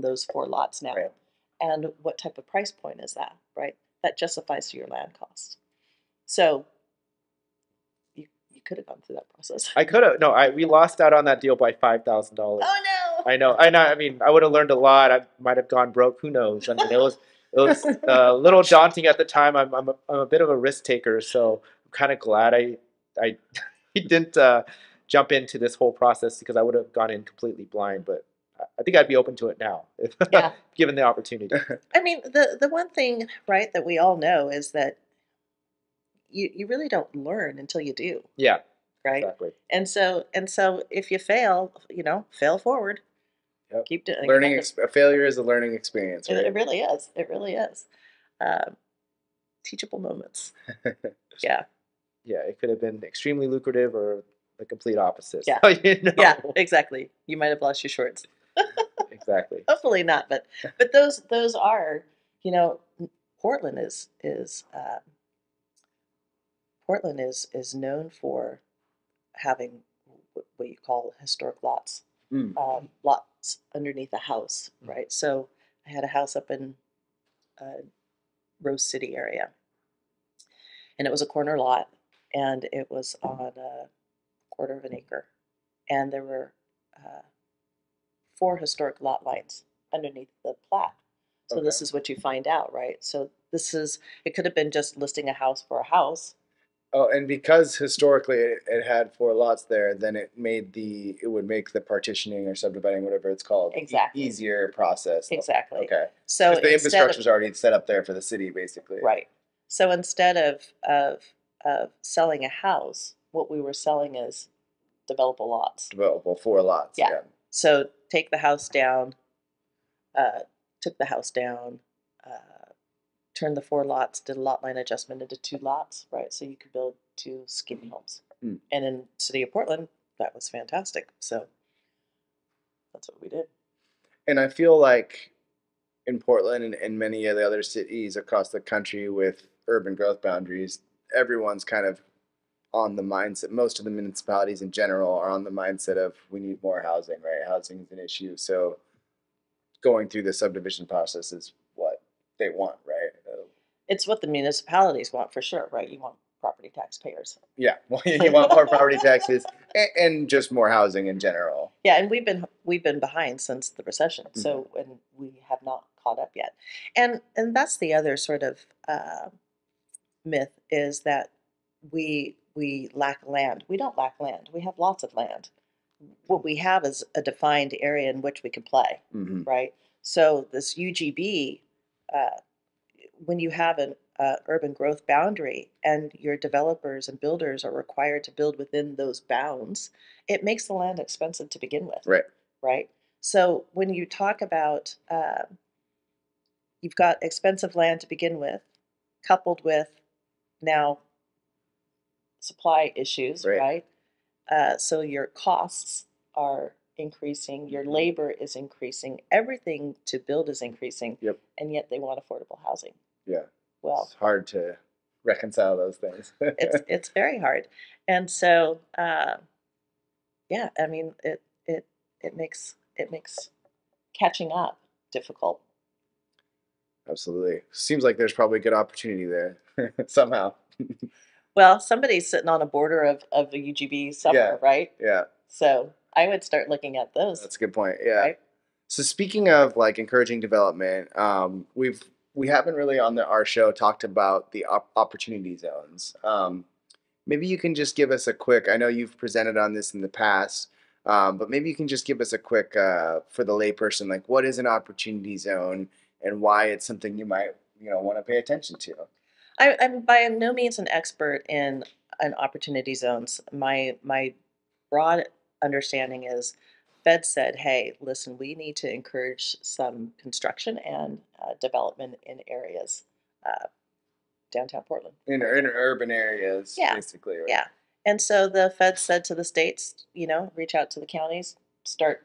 Speaker 2: those 4 lots now?
Speaker 1: Right.
Speaker 2: And what type of price point is that, right? That justifies your land costs. So you could have gone through that process.
Speaker 3: I could have we lost out on that deal by $5,000.
Speaker 2: Oh no!
Speaker 3: I know. I mean, I would have learned a lot. I might have gone broke. Who knows? I mean, it was a little daunting at the time. I'm a bit of a risk taker, so I'm kind of glad I didn't jump into this whole process because I would have gone in completely blind. But I think I'd be open to it now if
Speaker 2: Yeah.
Speaker 3: given the opportunity.
Speaker 2: I mean, the one thing, right, that we all know is that you really don't learn until you do,
Speaker 3: Yeah,
Speaker 2: right?
Speaker 3: exactly.
Speaker 2: And so if you fail, fail forward.
Speaker 1: Yep.
Speaker 2: Keep doing
Speaker 1: A failure is a learning experience,
Speaker 2: it.
Speaker 1: right?
Speaker 2: It really is. It really is. Um, Teachable moments. Yeah.
Speaker 3: Yeah, it could have been extremely lucrative or the complete opposite.
Speaker 2: Yeah.
Speaker 3: So, you know.
Speaker 2: Yeah, exactly. You might have lost your shorts.
Speaker 3: Exactly.
Speaker 2: Hopefully not, but those are, you know, Portland is known for having what you call historic lots,
Speaker 1: Mm.
Speaker 2: lots underneath a house, right? So I had a house up in Rose City area, and it was a corner lot, and it was on a quarter of an acre, and there were uh, 4 historic lot lines underneath the plat. So this
Speaker 1: Okay.
Speaker 2: is what you find out, right? So it could have been just listing a house for a house.
Speaker 1: Oh, and because historically it had 4 lots there, then it would make the partitioning or subdividing, whatever it's called,
Speaker 2: Exactly.
Speaker 1: easier process.
Speaker 2: Exactly.
Speaker 1: Okay.
Speaker 2: So
Speaker 1: Because the
Speaker 2: instead
Speaker 1: infrastructure is
Speaker 2: of
Speaker 1: already set up there for the city, basically.
Speaker 2: right, so instead of selling a house, what we were selling is developable lots.
Speaker 1: Developable 4 lots.
Speaker 2: Yeah. So uh, took the house down, turned the 4 lots, did a lot line adjustment into 2 lots, right? So you could build 2 skinny homes.
Speaker 1: Hmm.
Speaker 2: And in city of Portland, that was fantastic. So that's what we did.
Speaker 1: And I feel like in Portland and many of the other cities across the country with urban growth boundaries, everyone's kind of on the mindset. Most of the municipalities in general are on the mindset of we need more housing, right? Housing is an issue. So going through the subdivision process is what they want, right?
Speaker 2: It's what the municipalities want for sure, right? You want property taxpayers.
Speaker 1: Yeah, well, you want more property taxes and just more housing in general.
Speaker 2: Yeah, and we've been behind since the recession, so and we have not caught up yet. And that's the other sort of myth is that we lack land. We don't lack land. We have lots of land. What we have is a defined area in which we can play, right? So this UGB, when you have an urban growth boundary and your developers and builders are required to build within those bounds, it makes the land expensive to begin with.
Speaker 1: Right.
Speaker 2: Right. So when you talk about you've got expensive land to begin with, coupled with now supply issues, right? So your costs are increasing, your labor is increasing, everything to build is increasing, and yet they want affordable housing.
Speaker 1: Yeah.
Speaker 2: Well,
Speaker 1: it's hard to reconcile those things.
Speaker 2: it's very hard, and so yeah, I mean it makes catching up difficult.
Speaker 1: Absolutely. Seems like there's probably good opportunity there somehow.
Speaker 2: Well, somebody's sitting on a border of the UGB somewhere, right?
Speaker 1: Yeah.
Speaker 2: So I would start looking at those.
Speaker 1: That's a good point. Yeah.
Speaker 2: Right?
Speaker 1: So speaking of like encouraging development, we haven't really on our show talked about the opportunity zones. Maybe you can just give us a quick. I know you've presented on this in the past, but maybe you can just give us a quick for the layperson, like what is an opportunity zone and why it's something you might want to pay attention to.
Speaker 2: I'm by no means an expert in opportunity zones. My broad understanding is Fed said, hey, listen, we need to encourage some construction and development in areas, downtown Portland.
Speaker 1: In urban areas, basically. Right?
Speaker 2: Yeah. And so the Fed said to the states, reach out to the counties, start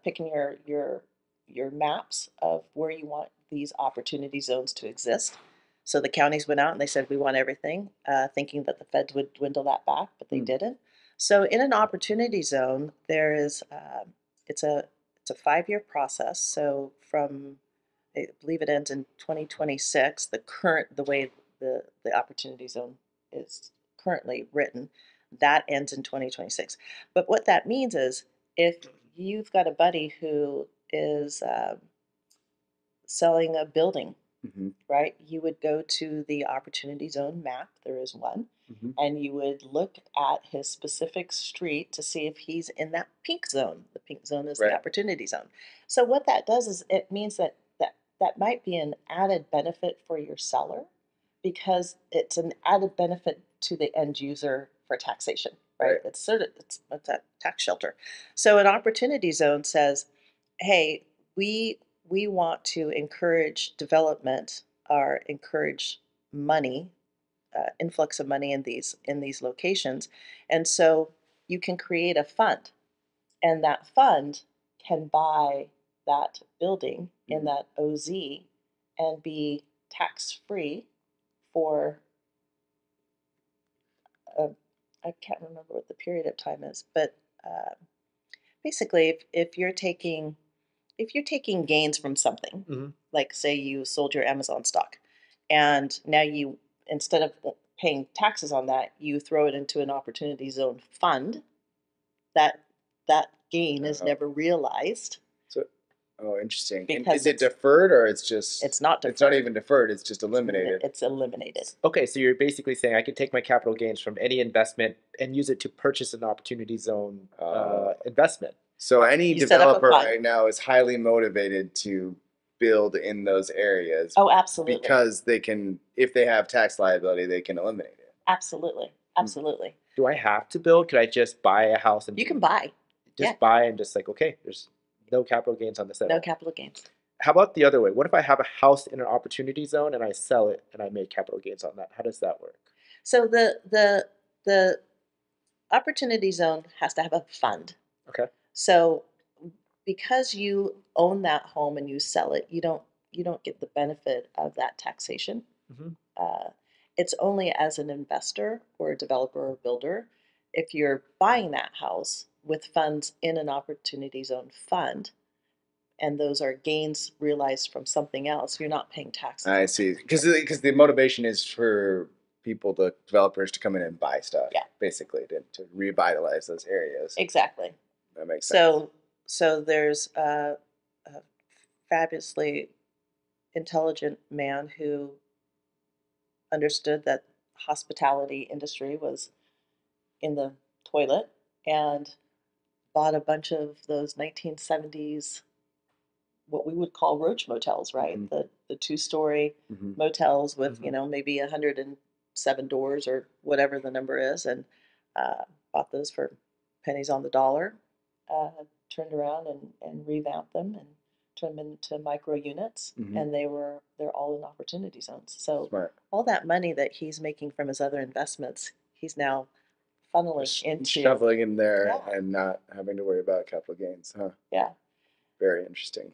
Speaker 2: picking your maps of where you want these opportunity zones to exist. So the counties went out and they said, we want everything, thinking that the feds would dwindle that back, but they didn't. So in an opportunity zone, there is it's a 5-year process. So from I believe it ends in 2026. The way the opportunity zone is currently written, that ends in 2026. But what that means is if you've got a buddy who is selling a building, right? You would go to the opportunity zone map. There is one. And you would look at his specific street to see if he's in that pink zone. The pink zone is the opportunity zone. So what that does is it means that might be an added benefit for your seller because it's an added benefit to the end user for taxation, right? It's a tax shelter. So an opportunity zone says, hey, we want to encourage development or encourage money, influx of money in these locations. And so you can create a fund, and that fund can buy that building in that OZ and be tax-free for, I can't remember what the period of time is, but basically if you're taking gains from something, like say you sold your Amazon stock, and now you, instead of paying taxes on that, you throw it into an opportunity zone fund, that gain is never realized.
Speaker 1: So, interesting. And
Speaker 2: Because
Speaker 1: is it deferred or it's just?
Speaker 2: It's not deferred.
Speaker 1: It's not even deferred. It's just eliminated.
Speaker 2: It's eliminated.
Speaker 4: Okay, so you're basically saying I could take my capital gains from any investment and use it to purchase an opportunity zone investment.
Speaker 1: So any developer right now is highly motivated to build in those areas.
Speaker 2: Oh, absolutely.
Speaker 1: Because they can, if they have tax liability, they can eliminate it.
Speaker 2: Absolutely. Absolutely.
Speaker 4: Do I have to build? Could I just buy a house and
Speaker 2: you can buy?
Speaker 4: Just buy and just like, okay, there's no capital gains on this at all.
Speaker 2: No capital gains.
Speaker 4: How about the other way? What if I have a house in an opportunity zone and I sell it and I make capital gains on that? How does that work?
Speaker 2: So the opportunity zone has to have a fund.
Speaker 4: Okay.
Speaker 2: So because you own that home and you sell it, you don't get the benefit of that taxation. It's only as an investor or a developer or builder, if you're buying that house with funds in an opportunity zone fund, and those are gains realized from something else, you're not paying taxes.
Speaker 1: I see. Because the motivation is for people, the developers, to come in and buy stuff.
Speaker 2: Yeah.
Speaker 1: Basically, to revitalize those areas.
Speaker 2: Exactly.
Speaker 1: That makes sense.
Speaker 2: So there's a fabulously intelligent man who understood that hospitality industry was in the toilet and bought a bunch of those 1970s, what we would call roach motels, right?
Speaker 1: Mhm.
Speaker 2: The two-story
Speaker 1: Mhm.
Speaker 2: motels with,
Speaker 3: Mhm.
Speaker 2: maybe 107 doors or whatever the number is, and bought those for pennies on the dollar, turned around and revamped them and turned them into micro units,
Speaker 1: Mhm.
Speaker 2: and they're all in opportunity zones. So
Speaker 1: Smart.
Speaker 2: all that money that he's making from his other investments, he's now funneling into.
Speaker 1: Shoveling in there
Speaker 2: Yeah.
Speaker 1: and not having to worry about capital gains. Huh.
Speaker 2: Yeah.
Speaker 1: Very interesting.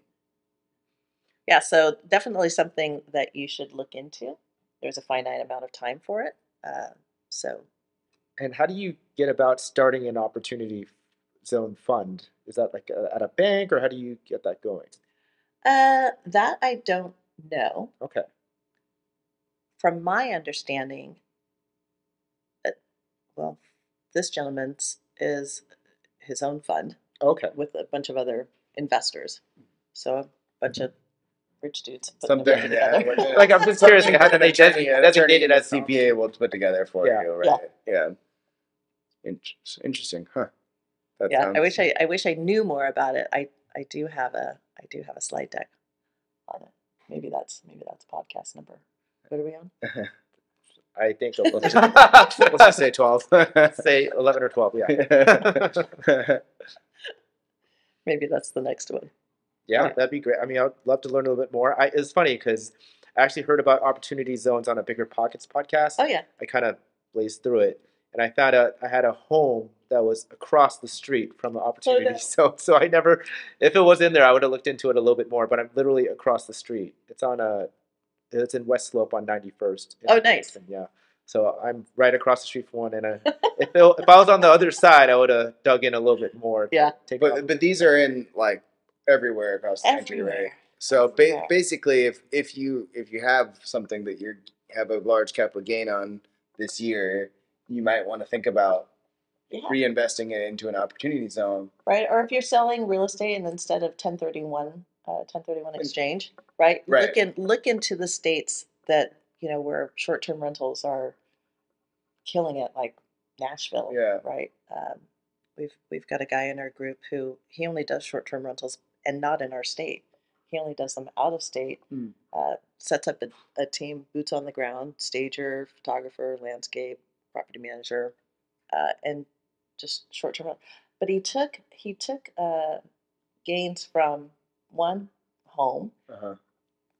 Speaker 2: Yeah, so definitely something that you should look into. There's a finite amount of time for it. So
Speaker 4: And how do you get about starting an opportunity zone fund? Is that like at a bank, or how do you get that going?
Speaker 2: that I don't know.
Speaker 4: Okay.
Speaker 2: From my understanding, uh, well, this gentleman's is his own fund
Speaker 4: Okay.
Speaker 2: with a bunch of other investors. So a bunch of rich dudes putting
Speaker 1: Something,
Speaker 2: everything together.
Speaker 1: yeah.
Speaker 4: Like, I'm just curious, how do they designate it as
Speaker 1: CPA will put together for
Speaker 4: Yeah.
Speaker 1: you, right? Yeah. Interesting, huh? That
Speaker 2: Yeah,
Speaker 1: sounds.
Speaker 2: I wish I knew more about it. I do have a slide deck on it. Maybe that's podcast number. What are we on?
Speaker 4: I think
Speaker 1: Let's just say 12.
Speaker 4: say 11 or 12. Yeah.
Speaker 2: Maybe that's the next one.
Speaker 4: Yeah, that'd be great. I mean, I'd love to learn a little bit more. It's funny because I actually heard about opportunity zones on a Bigger Pockets podcast.
Speaker 2: Oh yeah.
Speaker 4: I kind of blazed through it, and I found out I had a home that was across the street from the opportunity
Speaker 2: no.
Speaker 4: zone. So I never, if it was in there, I would have looked into it a little bit more. But I'm literally across the street. It's in West Slope on 91st.
Speaker 2: Oh, nice.
Speaker 4: Boston, yeah. So I'm right across the street from one, and if I was on the other side, I would have dug in a little bit more.
Speaker 2: Yeah.
Speaker 1: But these are in like everywhere across the country, right?
Speaker 2: Everywhere.
Speaker 1: So
Speaker 2: Everywhere.
Speaker 1: basically, if you have something that you have a large capital gain on this year, you might want to think about
Speaker 2: Yeah.
Speaker 1: reinvesting it into an opportunity zone.
Speaker 2: Right. Or if you're selling real estate and instead of 1031 exchange, right?
Speaker 1: Right.
Speaker 2: Look into the states that, where short-term rentals are killing it, like Nashville.
Speaker 1: Yeah.
Speaker 2: Right. We've got a guy in our group who he only does short-term rentals and not in our state. He only does them out of state. Sets up a team, boots on the ground, stager, photographer, landscape, property manager, and just short-term rental. But he took gains from one home,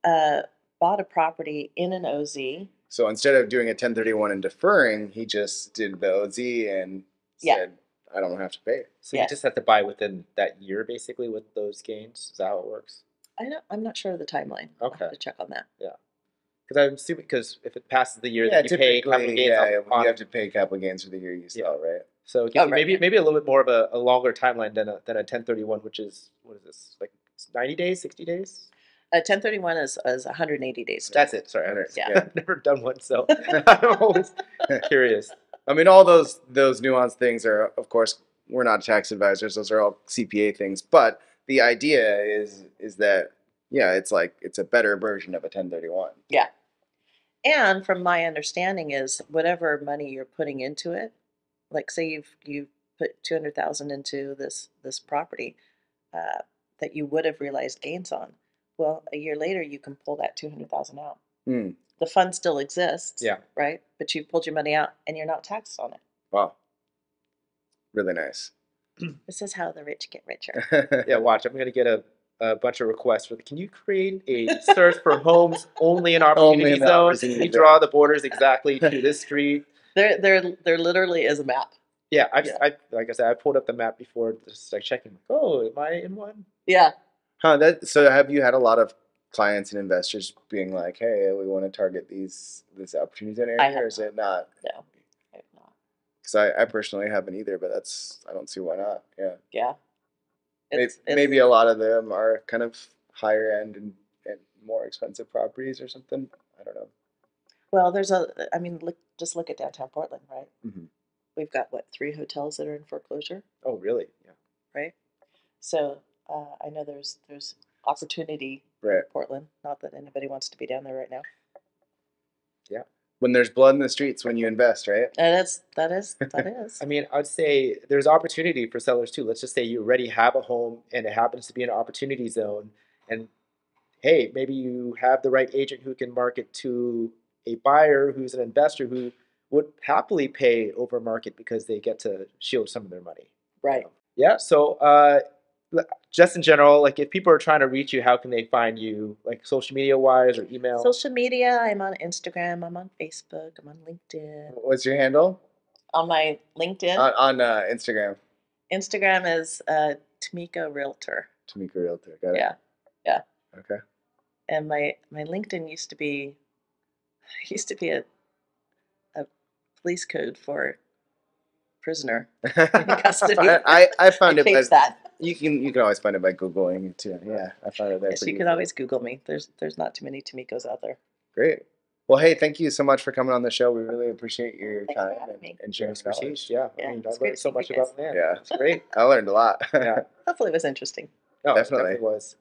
Speaker 2: bought a property in an OZ.
Speaker 1: So instead of doing a 1031 and deferring, he just did the OZ and said, I don't have to pay.
Speaker 4: So you just have to buy within that year, basically, with those gains. Is that how it works?
Speaker 2: I'm not sure of the timeline.
Speaker 4: Okay.
Speaker 2: I'll have to check on that.
Speaker 4: Yeah. Because I'm assuming, if it passes the year,
Speaker 1: Yeah,
Speaker 4: then you pay capital gains
Speaker 1: you have to pay capital gains for the year you sell, right?
Speaker 4: So it gives you maybe a little bit more of a longer timeline than a 1031, which is, what is this, like 90 days, 60 days?
Speaker 2: 1031 is 180 days.
Speaker 4: That's it. Sorry,
Speaker 2: Yeah.
Speaker 4: I've never done one, so I'm always curious.
Speaker 1: I mean, all those nuanced things are, of course, we're not tax advisors; those are all CPA things. But the idea is that it's a better version of a 1031.
Speaker 2: Yeah. And from my understanding is whatever money you're putting into it, like say you've put 200,000 into this property that you would have realized gains on. Well, a year later you can pull that 200,000 out. The fund still exists, right? But you pulled your money out and you're not taxed on it.
Speaker 1: Wow. Really nice.
Speaker 2: This is how the rich get richer.
Speaker 4: Yeah, watch. I'm going to get a bunch of requests for can you create a search for homes only in opportunity zones? Can you draw the borders exactly to this street?
Speaker 2: There literally is a map.
Speaker 4: Yeah, I like I said, I pulled up the map before, just like checking. Oh, am I in one?
Speaker 2: Yeah.
Speaker 1: Huh. So have you had a lot of clients and investors being like, "Hey, we want to target this opportunity zone area," or is it not?
Speaker 2: No, I have not.
Speaker 1: Because I personally haven't either, but I don't see why not. Yeah.
Speaker 2: Yeah.
Speaker 1: Maybe a lot of them are kind of higher end and more expensive properties or something. I don't know.
Speaker 2: Well, I mean, just look at downtown Portland, right?
Speaker 1: Mm-hmm.
Speaker 2: We've got, what, 3 hotels that are in foreclosure,
Speaker 4: Oh, really? Yeah.
Speaker 2: right? So I know there's opportunity in
Speaker 1: Right.
Speaker 2: Portland. Not that anybody wants to be down there right now.
Speaker 4: Yeah.
Speaker 1: When there's blood in the streets, when you invest, right?
Speaker 2: That is.
Speaker 4: I mean, I'd say there's opportunity for sellers too. Let's just say you already have a home and it happens to be an opportunity zone. And hey, maybe you have the right agent who can market to a buyer who's an investor who would happily pay over market because they get to shield some of their money.
Speaker 2: Right.
Speaker 4: Yeah. So, just in general, like if people are trying to reach you, how can they find you, like social media wise or email?
Speaker 2: Social media, I'm on Instagram, I'm on Facebook, I'm on LinkedIn.
Speaker 1: What's your handle?
Speaker 2: On my LinkedIn,
Speaker 1: On Instagram.
Speaker 2: Instagram is Tamiko Realtor.
Speaker 1: Tamiko Realtor. Got it.
Speaker 2: Yeah.
Speaker 1: Okay.
Speaker 2: And my LinkedIn used to be a police code for prisoner in custody.
Speaker 1: I found
Speaker 2: I
Speaker 1: it by
Speaker 2: changed that.
Speaker 1: you can always find it by Googling too. Yeah, I found it there.
Speaker 2: Yes, you can always Google me. There's not too many Tamikos out there.
Speaker 1: Great. Well, hey, thank you so much for coming on the show. We really appreciate your
Speaker 2: Thanks for
Speaker 1: time
Speaker 2: having me.
Speaker 1: and sharing knowledge.
Speaker 4: Expertise. Yeah.
Speaker 2: Yeah,
Speaker 4: I mean,
Speaker 2: it's
Speaker 4: I
Speaker 2: great
Speaker 4: learned
Speaker 2: to
Speaker 4: so
Speaker 2: see
Speaker 4: much
Speaker 2: you guys.
Speaker 4: about land.
Speaker 1: Yeah.
Speaker 4: It's great.
Speaker 1: I learned a lot.
Speaker 4: Yeah.
Speaker 2: Hopefully it was interesting.
Speaker 4: No,
Speaker 1: Definitely.
Speaker 4: it definitely was.